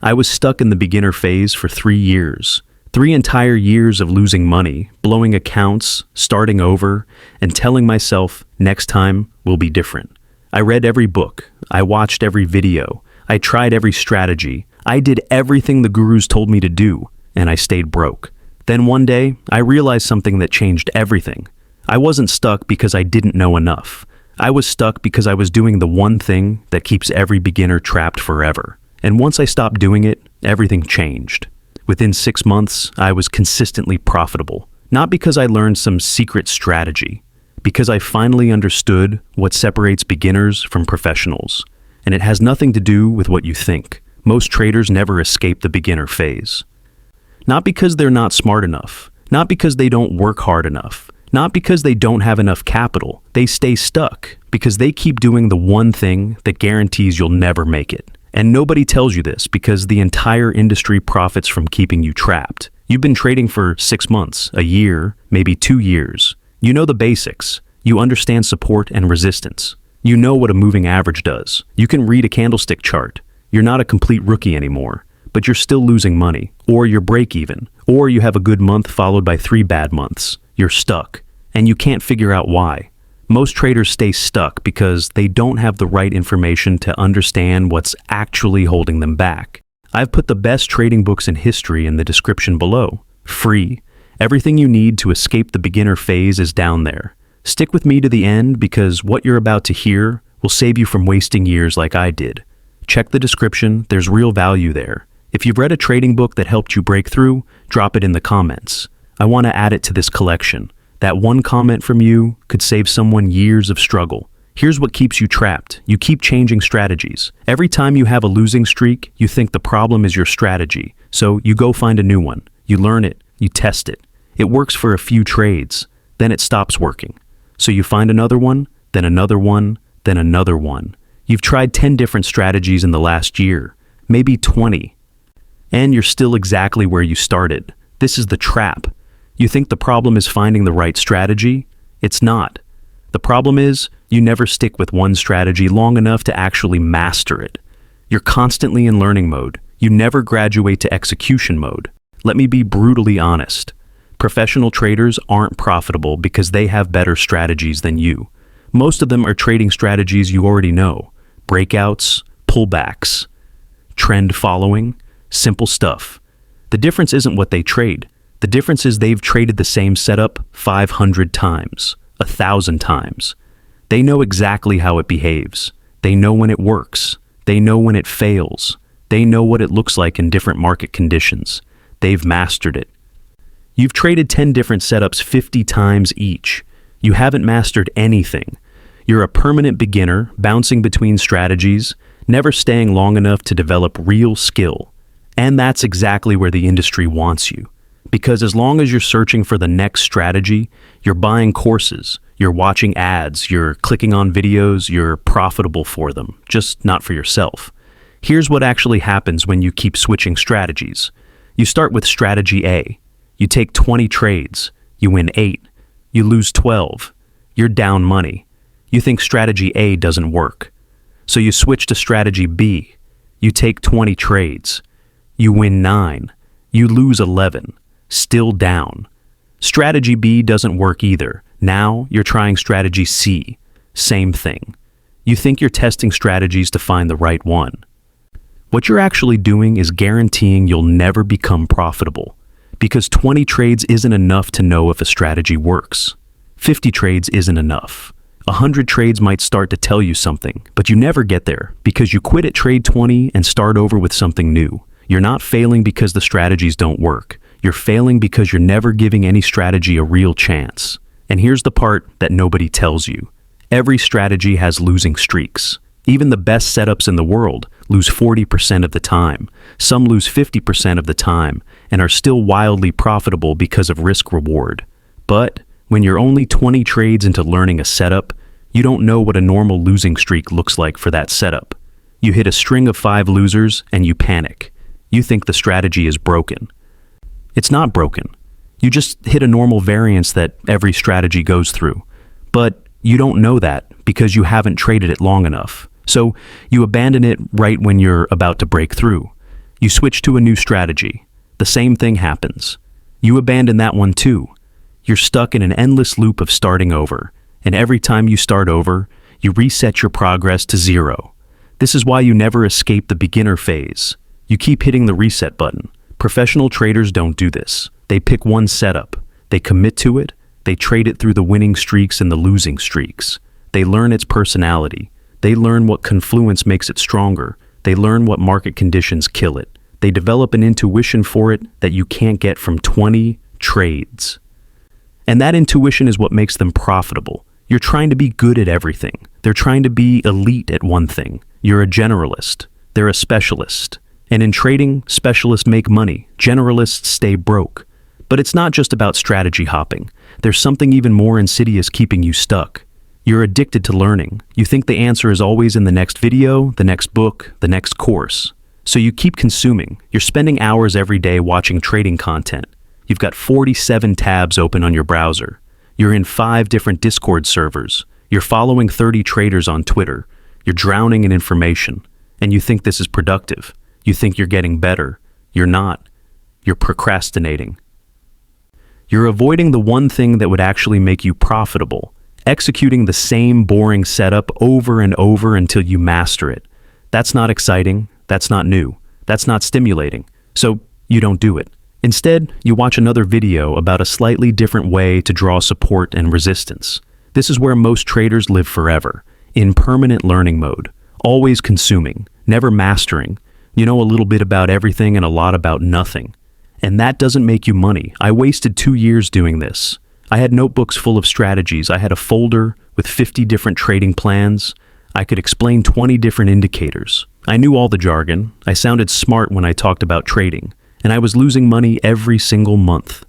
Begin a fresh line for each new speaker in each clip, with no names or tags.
I was stuck in the beginner phase for 3 years. 3 entire years of losing money, blowing accounts, starting over, and telling myself next time will be different. I read every book. I watched every video. I tried every strategy. I did everything the gurus told me to do, and I stayed broke. Then one day, I realized something that changed everything. I wasn't stuck because I didn't know enough. I was stuck because I was doing the one thing that keeps every beginner trapped forever. And once I stopped doing it, everything changed. Within 6 months, I was consistently profitable. Not because I learned some secret strategy, because I finally understood what separates beginners from professionals. And it has nothing to do with what you think. Most traders never escape the beginner phase. Not because they're not smart enough, not because they don't work hard enough, not because they don't have enough capital. They stay stuck because they keep doing the one thing that guarantees you'll never make it. And nobody tells you this because the entire industry profits from keeping you trapped. You've been trading for 6 months, a year, maybe 2 years. You know the basics. You understand support and resistance. You know what a moving average does. You can read a candlestick chart. You're not a complete rookie anymore, but you're still losing money, or you're break even, or you have a good month followed by 3 bad months. You're stuck, and you can't figure out why. Most traders stay stuck because they don't have the right information to understand what's actually holding them back. I've put the best trading books in history in the description below. Free. Everything you need to escape the beginner phase is down there. Stick with me to the end because what you're about to hear will save you from wasting years like I did. Check the description, there's real value there. If you've read a trading book that helped you break through, drop it in the comments. I want to add it to this collection. That one comment from you could save someone years of struggle. Here's what keeps you trapped. You keep changing strategies. Every time you have a losing streak, you think the problem is your strategy. So you go find a new one. You learn it. You test it. It works for a few trades. Then it stops working. So you find another one, then another one, then another one. You've tried 10 different strategies in the last year, maybe 20. And you're still exactly where you started. This is the trap. You think the problem is finding the right strategy? It's not. The problem is you never stick with one strategy long enough to actually master it. You're constantly in learning mode. You never graduate to execution mode. Let me be brutally honest. Professional traders aren't profitable because they have better strategies than you. Most of them are trading strategies you already know. Breakouts, pullbacks, trend following, simple stuff. The difference isn't what they trade. The difference is they've traded the same setup 500 times, 1,000 times. They know exactly how it behaves. They know when it works. They know when it fails. They know what it looks like in different market conditions. They've mastered it. You've traded 10 different setups 50 times each. You haven't mastered anything. You're a permanent beginner, bouncing between strategies, never staying long enough to develop real skill. And that's exactly where the industry wants you. Because as long as you're searching for the next strategy, you're buying courses, you're watching ads, you're clicking on videos, you're profitable for them, just not for yourself. Here's what actually happens when you keep switching strategies. You start with strategy A. You take 20 trades. You win 8. You lose 12. You're down money. You think strategy A doesn't work. So you switch to strategy B. You take 20 trades. You win 9. You lose 11. Still down. Strategy B doesn't work either. Now you're trying strategy C. Same thing. You think you're testing strategies to find the right one. What you're actually doing is guaranteeing you'll never become profitable. Because 20 trades isn't enough to know if a strategy works. 50 trades isn't enough. 100 trades might start to tell you something, but you never get there because you quit at trade 20 and start over with something new. You're not failing because the strategies don't work. You're failing because you're never giving any strategy a real chance. And here's the part that nobody tells you. Every strategy has losing streaks. Even the best setups in the world lose 40% of the time. Some lose 50% of the time and are still wildly profitable because of risk reward. But when you're only 20 trades into learning a setup, you don't know what a normal losing streak looks like for that setup. You hit a string of 5 losers and you panic. You think the strategy is broken. It's not broken. You just hit a normal variance that every strategy goes through. But you don't know that because you haven't traded it long enough. So you abandon it right when you're about to break through. You switch to a new strategy. The same thing happens. You abandon that one too. You're stuck in an endless loop of starting over, and every time you start over, you reset your progress to zero. This is why you never escape the beginner phase. You keep hitting the reset button. Professional traders don't do this. They pick one setup. They commit to it. They trade it through the winning streaks and the losing streaks. They learn its personality. They learn what confluence makes it stronger. They learn what market conditions kill it. They develop an intuition for it that you can't get from 20 trades. And that intuition is what makes them profitable. You're trying to be good at everything. They're trying to be elite at one thing. You're a generalist. They're a specialist. And in trading, specialists make money. Generalists stay broke. But it's not just about strategy hopping. There's something even more insidious keeping you stuck. You're addicted to learning. You think the answer is always in the next video, the next book, the next course. So you keep consuming. You're spending hours every day watching trading content. You've got 47 tabs open on your browser. You're in 5 different Discord servers. You're following 30 traders on Twitter. You're drowning in information. And you think this is productive. You think you're getting better. You're not. You're procrastinating. You're avoiding the one thing that would actually make you profitable, executing the same boring setup over and over until you master it. That's not exciting. That's not new. That's not stimulating. So you don't do it. Instead, you watch another video about a slightly different way to draw support and resistance. This is where most traders live forever, in permanent learning mode, always consuming, never mastering. You know a little bit about everything and a lot about nothing. And that doesn't make you money. I wasted 2 years doing this. I had notebooks full of strategies. I had a folder with 50 different trading plans. I could explain 20 different indicators. I knew all the jargon. I sounded smart when I talked about trading. And I was losing money every single month.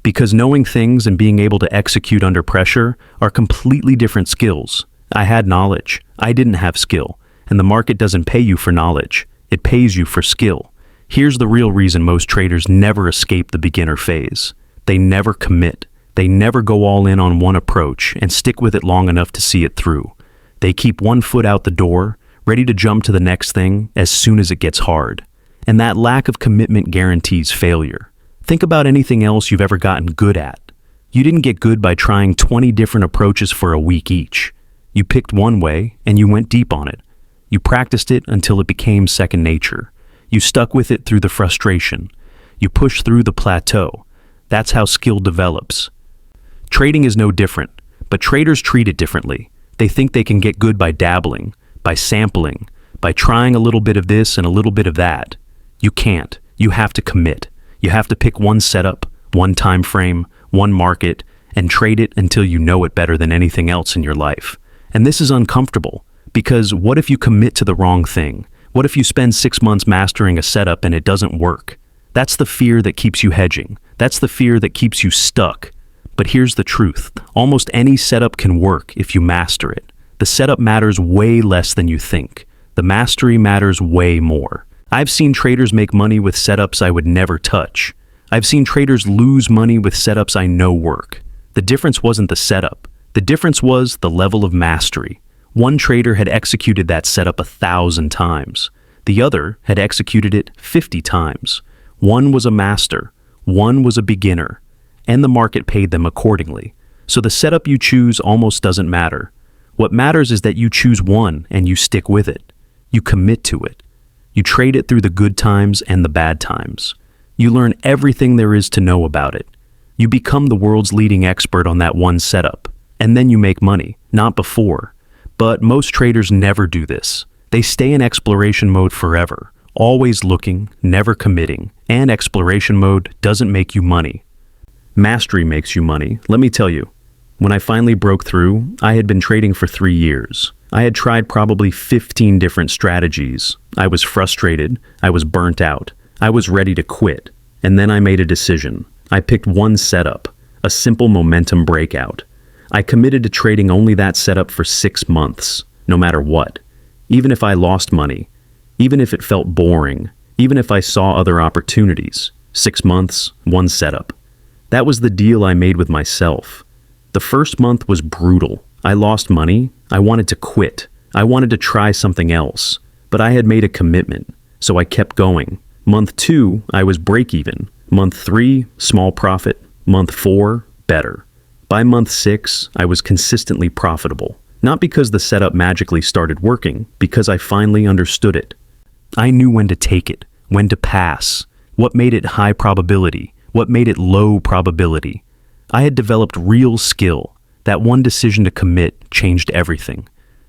Because knowing things and being able to execute under pressure are completely different skills. I had knowledge. I didn't have skill. And the market doesn't pay you for knowledge. It pays you for skill. Here's the real reason most traders never escape the beginner phase. They never commit. They never go all in on one approach and stick with it long enough to see it through. They keep one foot out the door, ready to jump to the next thing as soon as it gets hard. And that lack of commitment guarantees failure. Think about anything else you've ever gotten good at. You didn't get good by trying 20 different approaches for a week each. You picked one way and you went deep on it. You practiced it until it became second nature. You stuck with it through the frustration. You pushed through the plateau. That's how skill develops. Trading is no different, but traders treat it differently. They think they can get good by dabbling, by sampling, by trying a little bit of this and a little bit of that. You can't. You have to commit. You have to pick one setup, one time frame, one market, and trade it until you know it better than anything else in your life. And this is uncomfortable, because what if you commit to the wrong thing? What if you spend 6 months mastering a setup and it doesn't work? That's the fear that keeps you hedging. That's the fear that keeps you stuck. But here's the truth. Almost any setup can work if you master it. The setup matters way less than you think. The mastery matters way more. I've seen traders make money with setups I would never touch. I've seen traders lose money with setups I know work. The difference wasn't the setup. The difference was the level of mastery. One trader had executed that setup 1,000 times. The other had executed it 50 times. One was a master. One was a beginner. And the market paid them accordingly. So the setup you choose almost doesn't matter. What matters is that you choose one and you stick with it. You commit to it. You trade it through the good times and the bad times. You learn everything there is to know about it. You become the world's leading expert on that one setup. And then you make money, not before. But most traders never do this. They stay in exploration mode forever, always looking, never committing. And exploration mode doesn't make you money. Mastery makes you money. Let me tell you, when I finally broke through, I had been trading for 3 years. I had tried probably 15 different strategies. I was frustrated. I was burnt out. I was ready to quit. And then I made a decision. I picked one setup, a simple momentum breakout. I committed to trading only that setup for 6 months, no matter what. Even if I lost money, even if it felt boring, even if I saw other opportunities. 6 months, one setup. That was the deal I made with myself. The first month was brutal. I lost money. I wanted to quit. I wanted to try something else. But I had made a commitment, so I kept going. Month 2, I was break even. Month 3, small profit. Month 4, better. By month 6, I was consistently profitable. Not because the setup magically started working, because I finally understood it. I knew when to take it, when to pass, what made it high probability, what made it low probability. I had developed real skill. That one decision to commit changed everything.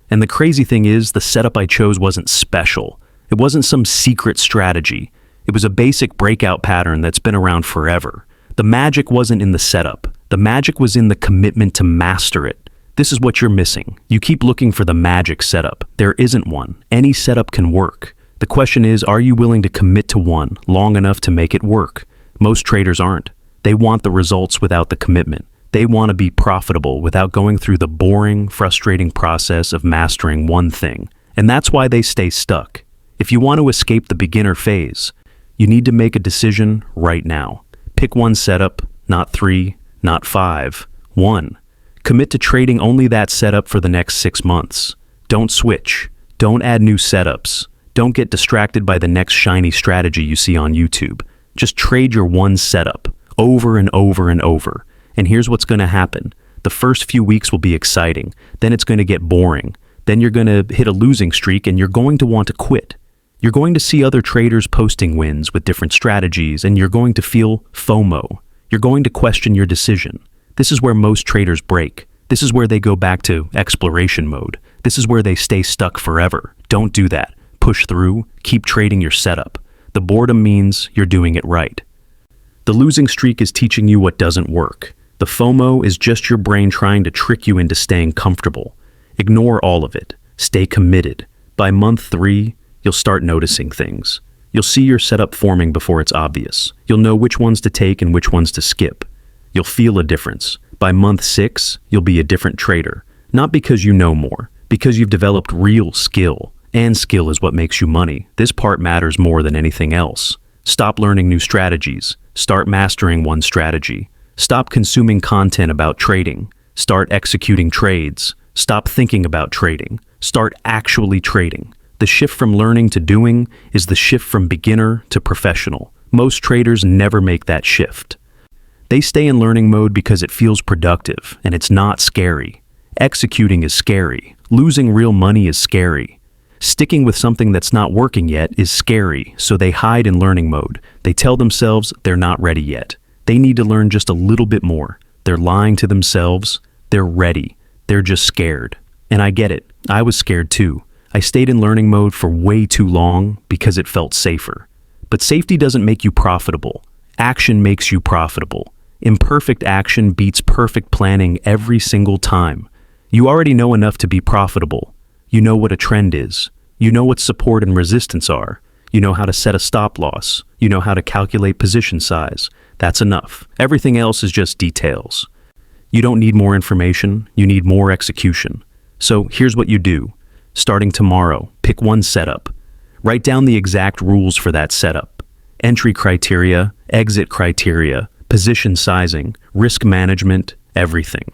And the crazy thing is, the setup I chose wasn't special. It wasn't some secret strategy. It was a basic breakout pattern that's been around forever. The magic wasn't in the setup. The magic was in the commitment to master it. This is what you're missing. You keep looking for the magic setup. There isn't one. Any setup can work. The question is, are you willing to commit to one long enough to make it work? Most traders aren't. They want the results without the commitment. They want to be profitable without going through the boring, frustrating process of mastering one thing. And that's why they stay stuck. If you want to escape the beginner phase, you need to make a decision right now. Pick one setup, not 3, not 5, 1. Commit to trading only that setup for the next 6 months. Don't switch. Don't add new setups. Don't get distracted by the next shiny strategy you see on YouTube. Just trade your one setup over and over and over. And here's what's going to happen. The first few weeks will be exciting. Then it's going to get boring. Then you're going to hit a losing streak and you're going to want to quit. You're going to see other traders posting wins with different strategies, and you're going to feel FOMO. You're going to question your decision. This is where most traders break. This is where they go back to exploration mode. This is where they stay stuck forever. Don't do that. Push through. Keep trading your setup. The boredom means you're doing it right. The losing streak is teaching you what doesn't work. The FOMO is just your brain trying to trick you into staying comfortable. Ignore all of it. Stay committed. By month 3, you'll start noticing things. You'll see your setup forming before it's obvious. You'll know which ones to take and which ones to skip. You'll feel a difference. By month 6, you'll be a different trader. Not because you know more, because you've developed real skill. And skill is what makes you money. This part matters more than anything else. Stop learning new strategies. Start mastering one strategy. Stop consuming content about trading. Start executing trades. Stop thinking about trading. Start actually trading. The shift from learning to doing is the shift from beginner to professional. Most traders never make that shift. They stay in learning mode because it feels productive, and it's not scary. Executing is scary. Losing real money is scary. Sticking with something that's not working yet is scary, so they hide in learning mode. They tell themselves they're not ready yet. They need to learn just a little bit more. They're lying to themselves. They're ready. They're just scared. And I get it. I was scared too. I stayed in learning mode for way too long because it felt safer. But safety doesn't make you profitable. Action makes you profitable. Imperfect action beats perfect planning every single time. You already know enough to be profitable. You know what a trend is. You know what support and resistance are. You know how to set a stop loss. You know how to calculate position size. That's enough. Everything else is just details. You don't need more information. You need more execution. So here's what you do. Starting tomorrow, pick one setup. Write down the exact rules for that setup. Entry criteria, exit criteria, position sizing, risk management, everything.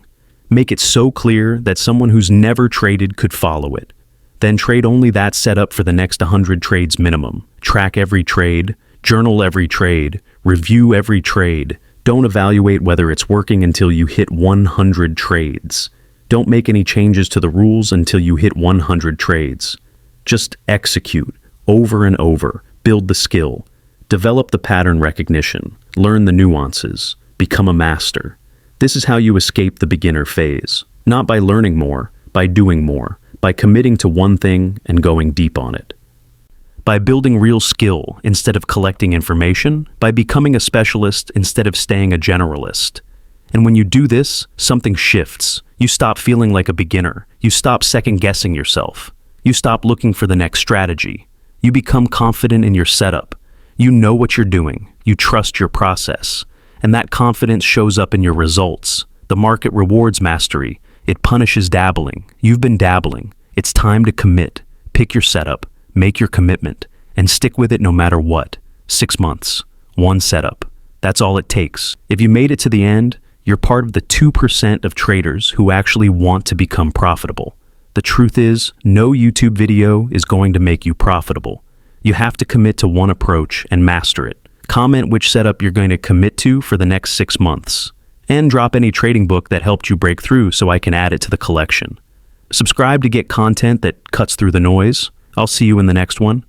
Make it so clear that someone who's never traded could follow it. Then trade only that setup for the next 100 trades minimum. Track every trade, journal every trade, review every trade. Don't evaluate whether it's working until you hit 100 trades. Don't make any changes to the rules until you hit 100 trades. Just execute over and over. Build the skill. Develop the pattern recognition. Learn the nuances. Become a master. This is how you escape the beginner phase. Not by learning more, by doing more, by committing to one thing and going deep on it. By building real skill instead of collecting information, by becoming a specialist instead of staying a generalist. And when you do this, something shifts. You stop feeling like a beginner. You stop second-guessing yourself. You stop looking for the next strategy. You become confident in your setup. You know what you're doing. You trust your process. And that confidence shows up in your results. The market rewards mastery. It punishes dabbling. You've been dabbling. It's time to commit. Pick your setup, make your commitment, and stick with it no matter what. 6 months, one setup. That's all it takes. If you made it to the end, you're part of the 2% of traders who actually want to become profitable. The truth is, no YouTube video is going to make you profitable. You have to commit to one approach and master it. Comment which setup you're going to commit to for the next 6 months. And drop any trading book that helped you break through so I can add it to the collection. Subscribe to get content that cuts through the noise. I'll see you in the next one.